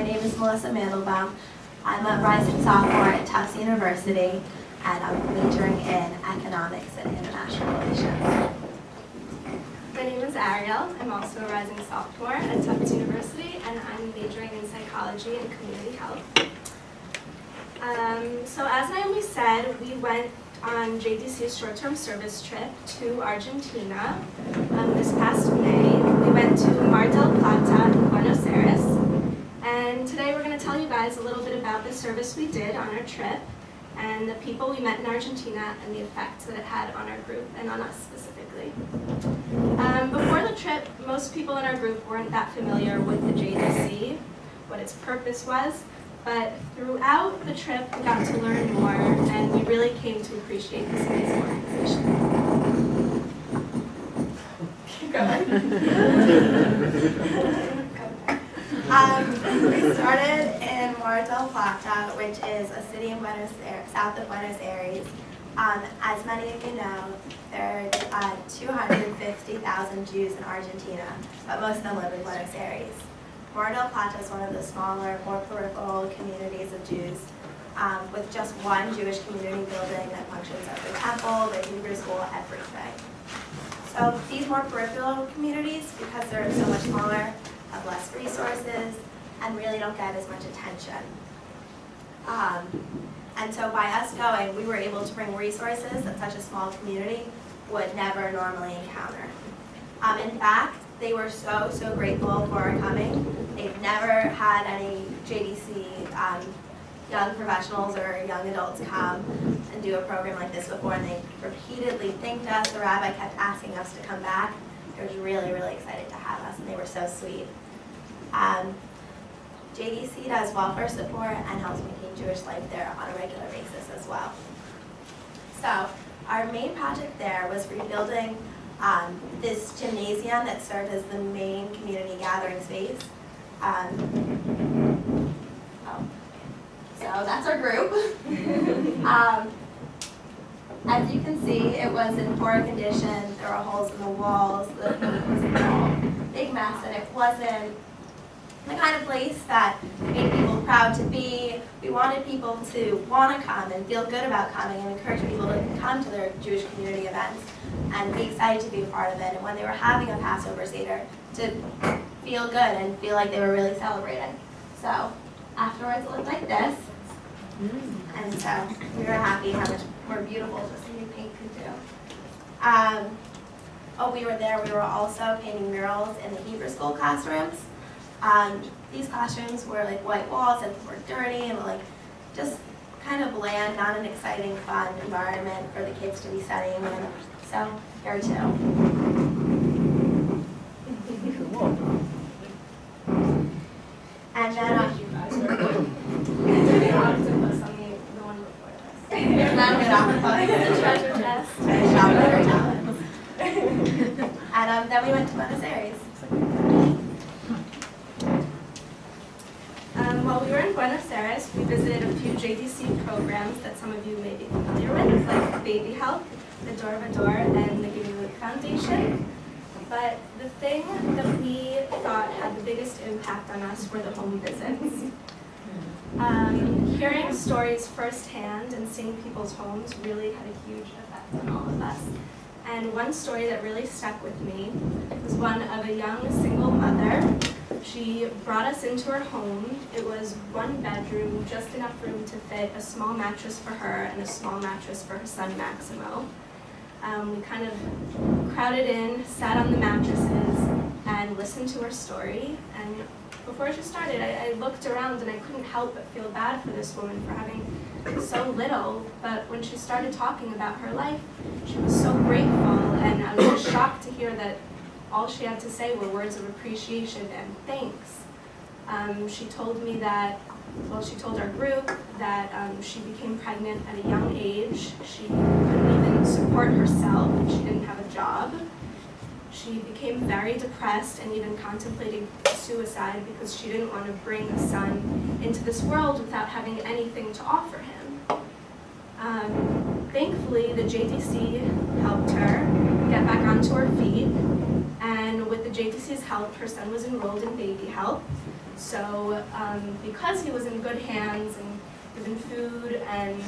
name is Melissa Mandelbaum. I'm a rising sophomore at Tufts University, and I'm majoring in economics and international relations. My name is Ariel. I'm also a rising sophomore at Tufts University, and I'm majoring in psychology and community health. So as Naomi said, we went on JDC's short-term service trip to Argentina this past May. We went to Mar del Plata in Buenos Aires, and today we're going to tell you guys a little bit about the service we did on our trip and the people we met in Argentina and the effect that it had on our group and on us specifically. Before the trip, most people in our group weren't that familiar with the JDC, what its purpose was, but throughout the trip we got to learn more and we really came to appreciate this amazing organization. Keep going. We started in Mar del Plata, which is a city in south of Buenos Aires. As many of you know, there are 250,000 Jews in Argentina, but most of them live in Buenos Aires. Mar del Plata is one of the smaller, more peripheral communities of Jews, with just one Jewish community building that functions as a temple, the Hebrew school, everything. So these more peripheral communities, because they're so much smaller, have less resources, and really don't get as much attention. And so by us going, we were able to bring resources that such a small community would never normally encounter. In fact, they were so grateful for our coming. They've never had any JDC young professionals or young adults come and do a program like this before, and they repeatedly thanked us. The rabbi kept asking us to come back. They were really excited to have us, and they were so sweet. JDC does welfare support and helps maintain Jewish life there on a regular basis as well. So our main project there was rebuilding this gymnasium that served as the main community gathering space. So that's our group. As you can see, it was in poor condition. There were holes in the walls. The paint was a big mess, and it wasn't the kind of place that made people proud to be. We wanted people to want to come and feel good about coming and encourage people to come to their Jewish community events and be excited to be a part of it. And when they were having a Passover Seder, to feel good and feel like they were really celebrating. So afterwards it looked like this. And so we were happy how much more beautiful just new paint could do. While we were there, we were also painting murals in the Hebrew school classrooms. These classrooms were like white walls and were dirty and like just kind of bland, not an exciting, fun environment for the kids to be studying in. So here too. And then and then we went to Buenos Aires. While we were in Buenos Aires, we visited a few JDC programs that some of you may be familiar with, like Baby Help, the Door of a Door, and the Give Me Luke Foundation. But the thing that we thought had the biggest impact on us were the home visits. Hearing stories firsthand and seeing people's homes really had a huge effect on all of us. And one story that really stuck with me was one of a young single mother. She brought us into her home. It was one bedroom, just enough room to fit a small mattress for her and a small mattress for her son Maximo. We kind of crowded in, sat on the mattresses, and listened to her story. And before she started, I looked around and I couldn't help but feel bad for this woman for having so little. But when she started talking about her life, she was so grateful, and I was just shocked to hear that all she had to say were words of appreciation and thanks. She told me that, well, she told our group that she became pregnant at a young age. She couldn't even support herself. She didn't have a job. She became very depressed and even contemplating suicide because she didn't want to bring a son into this world without having anything to offer him. Thankfully, the JDC helped her get back onto her feet, and And with the JDC's help, her son was enrolled in baby help. So because he was in good hands and given food and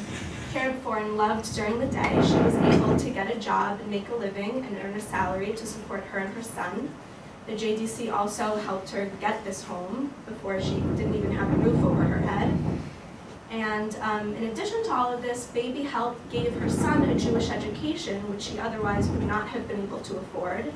cared for and loved during the day, she was able to get a job and make a living and earn a salary to support her and her son. The JDC also helped her get this home before she didn't even have a roof over her head. And in addition to all of this, Baby Help gave her son a Jewish education, which he otherwise would not have been able to afford.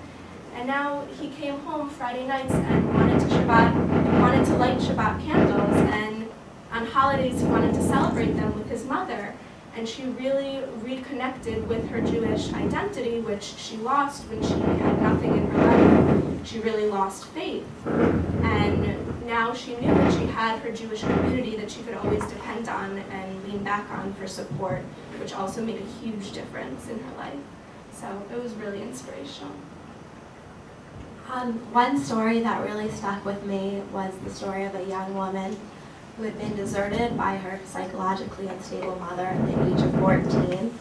And now he came home Friday nights and wanted to light Shabbat candles, and on holidays he wanted to celebrate them with his mother. And she really reconnected with her Jewish identity, which she lost when she had nothing in her life. She really lost faith. And now she knew that she had her Jewish community that she could always depend on and lean back on for support, which also made a huge difference in her life. So it was really inspirational. One story that really stuck with me was the story of a young woman who had been deserted by her psychologically unstable mother at the age of 14.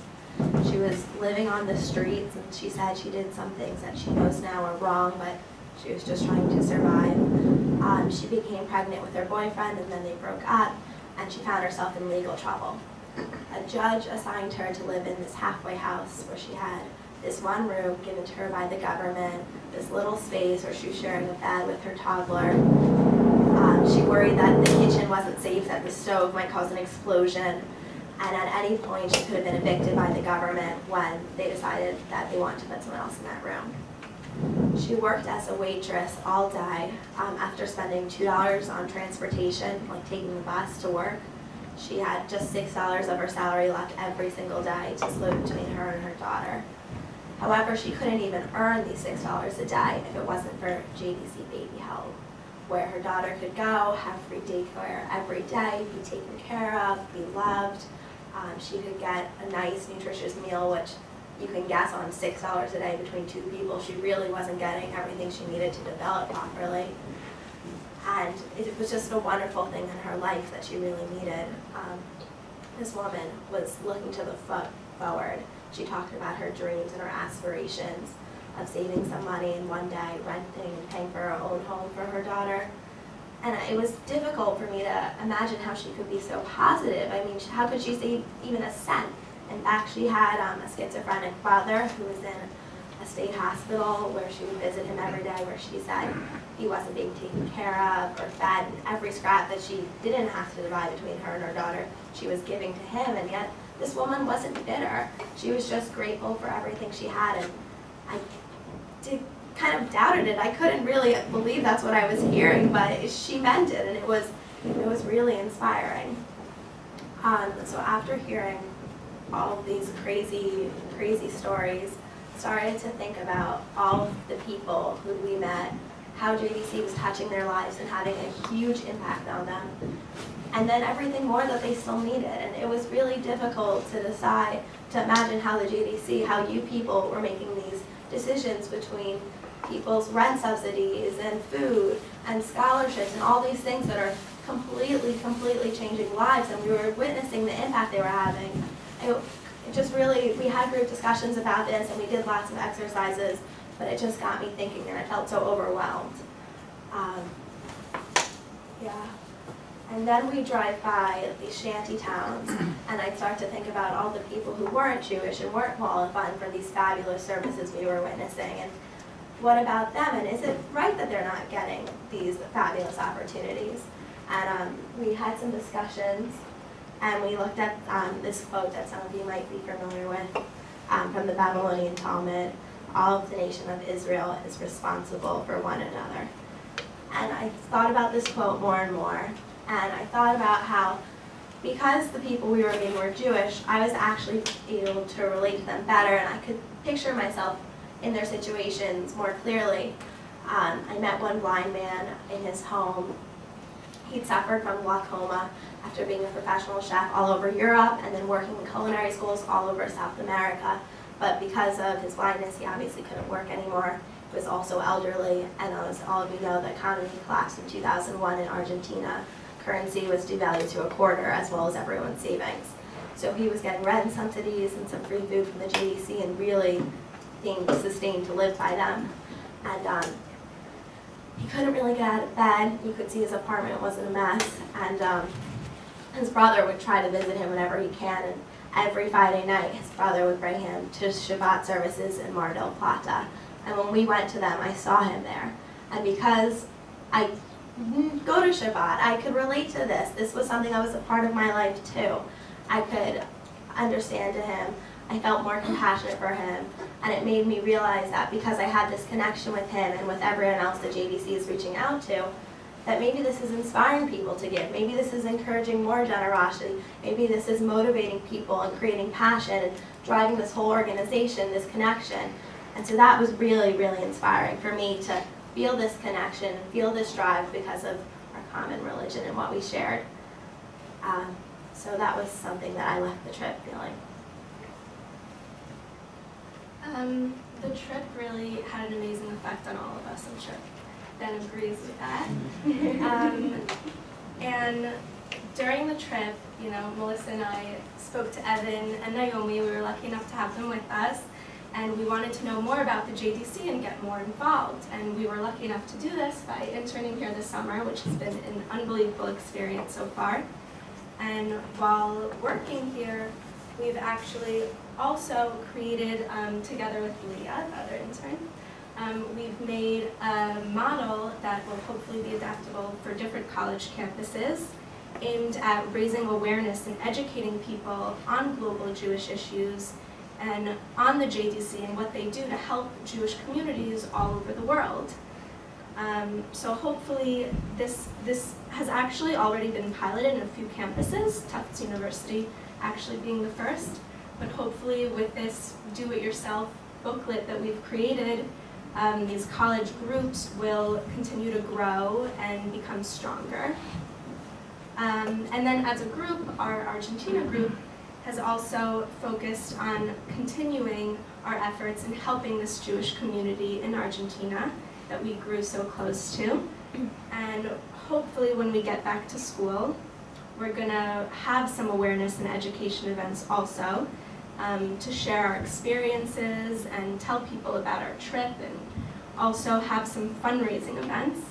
She was living on the streets, and she said she did some things that she knows now are wrong, but she was just trying to survive. She became pregnant with her boyfriend, and then they broke up, and she found herself in legal trouble. A judge assigned her to live in this halfway house where she had this one room given to her by the government, this little space where she was sharing a bed with her toddler. She worried that the kitchen wasn't safe, that the stove might cause an explosion, and at any point she could have been evicted by the government when they decided that they wanted to put someone else in that room. She worked as a waitress all day after spending $2 on transportation, like taking the bus to work. She had just $6 of her salary left every single day to split between her and her daughter. However, she couldn't even earn these $6 a day if it wasn't for JDC Baby Help, where her daughter could go, have free daycare every day, be taken care of, be loved. She could get a nice, nutritious meal, which you can guess on $6 a day between two people. She really wasn't getting everything she needed to develop properly. And it was just a wonderful thing in her life that she really needed. This woman was looking to the forward. She talked about her dreams and her aspirations of saving some money and one day renting and paying for her own home for her daughter. And it was difficult for me to imagine how she could be so positive. I mean, how could she save even a cent? In fact, she had a schizophrenic brother who was in a state hospital where she would visit him every day, where she said he wasn't being taken care of or fed, and every scrap that she didn't have to divide between her and her daughter, she was giving to him, and yet this woman wasn't bitter. She was just grateful for everything she had, and I kind of doubted it. I couldn't really believe that's what I was hearing, but she meant it, and it was really inspiring. So after hearing all of these crazy stories, started to think about all of the people who we met, how JDC was touching their lives and having a huge impact on them, and then everything more that they still needed. And it was really difficult to decide, to imagine how the JDC, how you people were making these decisions between people's rent subsidies and food and scholarships and all these things that are completely changing lives, and we were witnessing the impact they were having. It just really, we had group discussions about this and we did lots of exercises, but it just got me thinking and I felt so overwhelmed. And then we drive by these shanty towns, and I'd start to think about all the people who weren't Jewish and weren't qualifying for these fabulous services we were witnessing, and what about them, and is it right that they're not getting these fabulous opportunities? And we had some discussions, and we looked at this quote that some of you might be familiar with from the Babylonian Talmud: all of the nation of Israel is responsible for one another. And I thought about this quote more and more, and I thought about how, because the people we were meeting were Jewish, I was actually able to relate to them better, and I could picture myself in their situations more clearly. I met one blind man in his home. He'd suffered from glaucoma after being a professional chef all over Europe and then working in culinary schools all over South America. But because of his blindness, he obviously couldn't work anymore. He was also elderly, and as all of you know, the economy collapsed in 2001 in Argentina. Currency was devalued to a quarter, as well as everyone's savings. So he was getting rent subsidies and some free food from the JDC and really being sustained to live by them. And he couldn't really get out of bed. You could see his apartment was in a mess, and his brother would try to visit him whenever he can, and every Friday night his brother would bring him to Shabbat services in Mar del Plata. And when we went to them, I saw him there. And because I go to Shabbat, I could relate to this. This was something that was a part of my life too. I could understand to him. I felt more compassionate for him. And it made me realize that because I had this connection with him and with everyone else that JDC is reaching out to, that maybe this is inspiring people to give. Maybe this is encouraging more generosity. Maybe this is motivating people and creating passion and driving this whole organization, this connection. And so that was really, really inspiring for me to feel this connection and feel this drive because of our common religion and what we shared. So that was something that I left the trip feeling. The trip really had an amazing effect on all of us. I'm sure Ben agrees with that. And during the trip, you know, Melissa and I spoke to Evan and Naomi. We were lucky enough to have them with us. And we wanted to know more about the JDC and get more involved. And we were lucky enough to do this by interning here this summer, which has been an unbelievable experience so far. And while working here, we've actually also created, together with Leah, the other intern, we've made a model that will hopefully be adaptable for different college campuses, aimed at raising awareness and educating people on global Jewish issues and on the JDC and what they do to help Jewish communities all over the world. So hopefully this has actually already been piloted in a few campuses, Tufts University actually being the first, but hopefully with this do-it-yourself booklet that we've created, these college groups will continue to grow and become stronger. And then as a group, our Argentina group has also focused on continuing our efforts in helping this Jewish community in Argentina that we grew so close to. And hopefully when we get back to school, we're gonna have some awareness and education events also to share our experiences and tell people about our trip, and also have some fundraising events.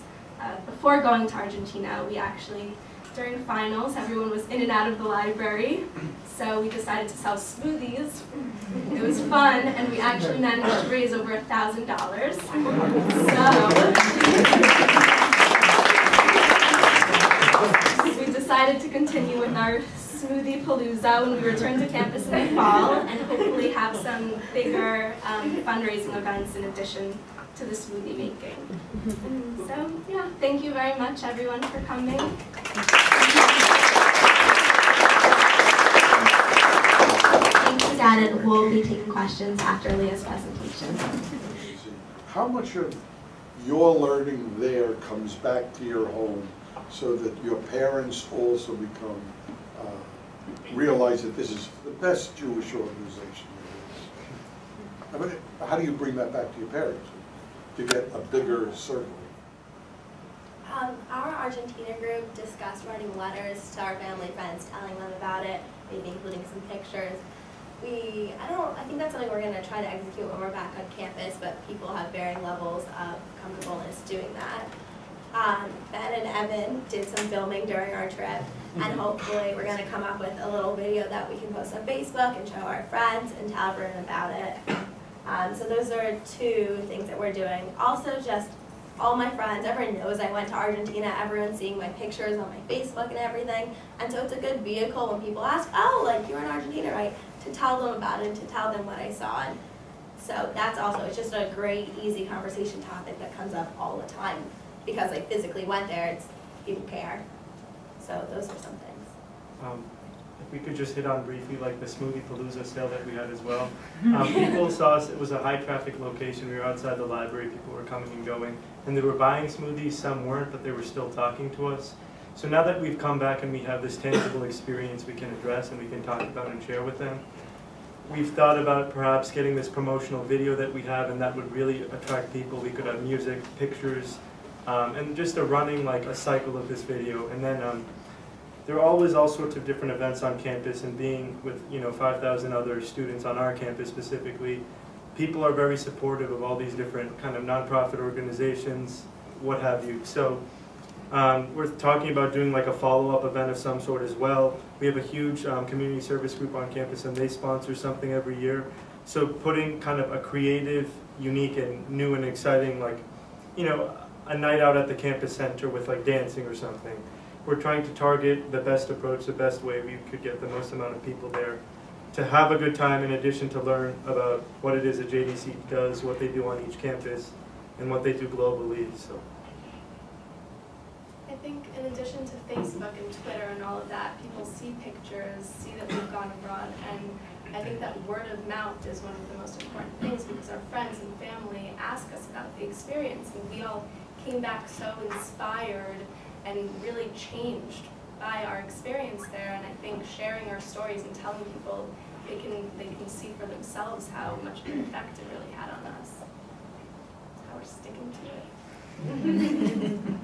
Before going to Argentina, we actually, during finals, everyone was in and out of the library, so we decided to sell smoothies. It was fun, and we actually managed to raise over $1,000. So we decided to continue with our smoothie palooza when we return to campus in the fall, and hopefully have some bigger fundraising events in addition to the smoothie making. So yeah, thank you very much everyone for coming. Thanks to Dad, and we'll be taking questions after Leah's presentation. How much of your learning there comes back to your home so that your parents also become, realize that this is the best Jewish organization there is? I mean, how do you bring that back to your parents to get a bigger circle? Our Argentina group discussed writing letters to our family friends, telling them about it, maybe including some pictures. I think that's something we're going to try to execute when we're back on campus, but people have varying levels of comfortableness doing that. Ben and Evan did some filming during our trip, and hopefully we're going to come up with a little video that we can post on Facebook and show our friends and tell everyone about it. So those are two things that we're doing. Also, just all my friends, everyone knows I went to Argentina, everyone's seeing my pictures on my Facebook and everything, and so it's a good vehicle when people ask, oh, like, you're in Argentina, right, to tell them about it and to tell them what I saw. And so that's also, it's just a great, easy conversation topic that comes up all the time, because I physically went there, people care. So those are some things. If we could just hit on briefly, like the Smoothie Palooza sale that we had as well. People saw us, it was a high traffic location, we were outside the library, people were coming and going, and they were buying smoothies, some weren't, but they were still talking to us. So now that we've come back and we have this tangible experience we can address and we can talk about and share with them, we've thought about perhaps getting this promotional video that we have, and that would really attract people. We could have music, pictures, and just a running, like a cycle of this video. And then there are always all sorts of different events on campus, and being with 5,000 other students on our campus specifically, people are very supportive of all these different kind of nonprofit organizations, what have you. So we're talking about doing like a follow-up event of some sort as well. We have a huge community service group on campus, and they sponsor something every year. So putting kind of a creative, unique, and new and exciting, like, you know, a night out at the campus center with like dancing or something. We're trying to target the best approach, the best way we could get the most amount of people there to have a good time, in addition to learn about what it is that JDC does, what they do on each campus, and what they do globally. So I think in addition to Facebook and Twitter and all of that, people see pictures, see that we've gone abroad, and I think that word of mouth is one of the most important things, because our friends and family ask us about the experience, and we all came back so inspired and really changed by our experience there. And I think sharing our stories and telling people, they can see for themselves how much of an effect it really had on us. How we're sticking to it.